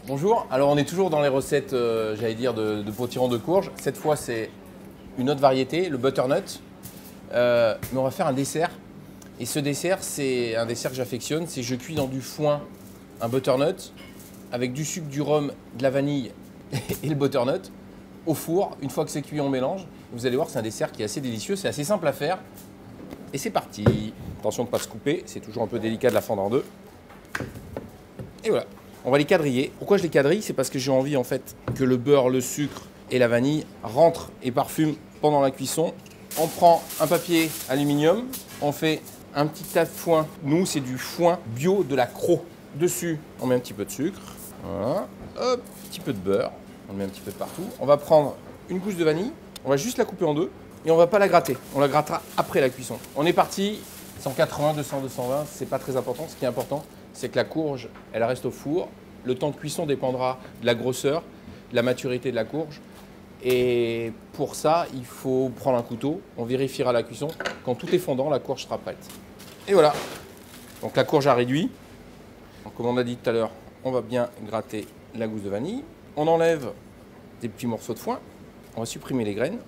Bonjour, alors on est toujours dans les recettes, j'allais dire, de potirons de courge. Cette fois, c'est une autre variété, le butternut. Mais on va faire un dessert. Et ce dessert, c'est un dessert que j'affectionne. C'est je cuis dans du foin un butternut avec du sucre, du rhum, de la vanille et le butternut au four. Une fois que c'est cuit, on mélange. Vous allez voir, c'est un dessert qui est assez délicieux. C'est assez simple à faire. Et c'est parti. Attention de ne pas se couper. C'est toujours un peu délicat de la fendre en deux. Et voilà. On va les quadriller. Pourquoi je les quadrille? C'est parce que j'ai envie en fait que le beurre, le sucre et la vanille rentrent et parfument pendant la cuisson. On prend un papier aluminium. On fait un petit tas de foin. Nous, c'est du foin bio de la Cros. Dessus, on met un petit peu de sucre. Voilà. Hop, un petit peu de beurre. On le met un petit peu de partout. On va prendre une gousse de vanille. On va juste la couper en deux. Et on ne va pas la gratter. On la grattera après la cuisson. On est parti. 180, 200, 220, c'est pas très important. Ce qui est important, c'est que la courge, elle reste au four. Le temps de cuisson dépendra de la grosseur, de la maturité de la courge. Et pour ça, il faut prendre un couteau. On vérifiera la cuisson. Quand tout est fondant, la courge sera prête. Et voilà. Donc la courge a réduit. Donc, comme on a dit tout à l'heure, on va bien gratter la gousse de vanille. On enlève des petits morceaux de foin. On va supprimer les graines.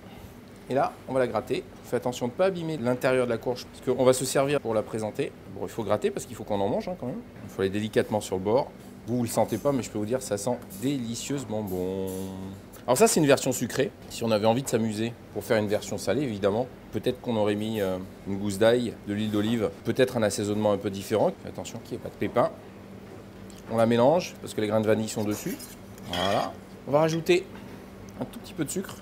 Et là, on va la gratter. Faites attention de ne pas abîmer l'intérieur de la courge parce qu'on va se servir pour la présenter. Bon, il faut gratter parce qu'il faut qu'on en mange quand même. Il faut aller délicatement sur le bord. Vous ne le sentez pas, mais je peux vous dire, ça sent délicieusement bon. Alors ça, c'est une version sucrée. Si on avait envie de s'amuser pour faire une version salée, évidemment, peut-être qu'on aurait mis une gousse d'ail, de l'huile d'olive, peut-être un assaisonnement un peu différent. Faites attention qu'il n'y ait pas de pépins. On la mélange parce que les grains de vanille sont dessus. Voilà. On va rajouter un tout petit peu de sucre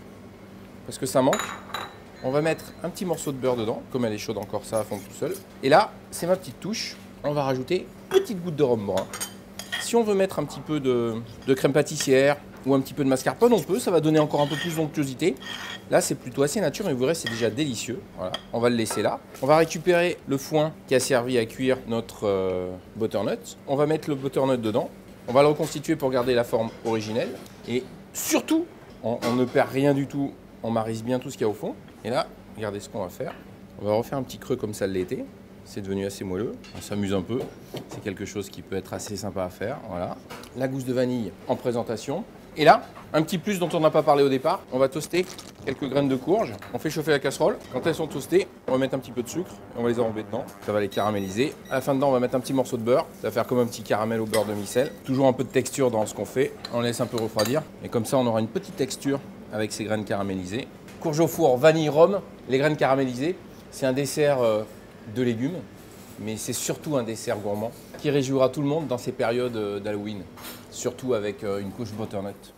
parce que ça manque. On va mettre un petit morceau de beurre dedans. Comme elle est chaude encore, ça va fondre tout seul. Et là, c'est ma petite touche. On va rajouter une petite goutte de rhum brun. Si on veut mettre un petit peu de crème pâtissière ou un petit peu de mascarpone, on peut. Ça va donner encore un peu plus d'onctuosité. Là, c'est plutôt assez nature, mais vous verrez, c'est déjà délicieux. Voilà. On va le laisser là. On va récupérer le foin qui a servi à cuire notre butternut. On va mettre le butternut dedans. On va le reconstituer pour garder la forme originelle. Et surtout, on ne perd rien du tout. On marise bien tout ce qu'il y a au fond. Et là, regardez ce qu'on va faire. On va refaire un petit creux comme ça l'était. C'est devenu assez moelleux. On s'amuse un peu. C'est quelque chose qui peut être assez sympa à faire. Voilà. La gousse de vanille en présentation. Et là, un petit plus dont on n'a pas parlé au départ. On va toaster quelques graines de courge. On fait chauffer la casserole. Quand elles sont toastées, on va mettre un petit peu de sucre. Et on va les enrober dedans. Ça va les caraméliser. À la fin dedans, on va mettre un petit morceau de beurre. Ça va faire comme un petit caramel au beurre de micelle. Toujours un peu de texture dans ce qu'on fait. On laisse un peu refroidir. Et comme ça, on aura une petite texture avec ces graines caramélisées. Courge au four, vanille, rhum, les graines caramélisées. C'est un dessert de légumes, mais c'est surtout un dessert gourmand qui réjouira tout le monde dans ces périodes d'Halloween, surtout avec une couche butternut.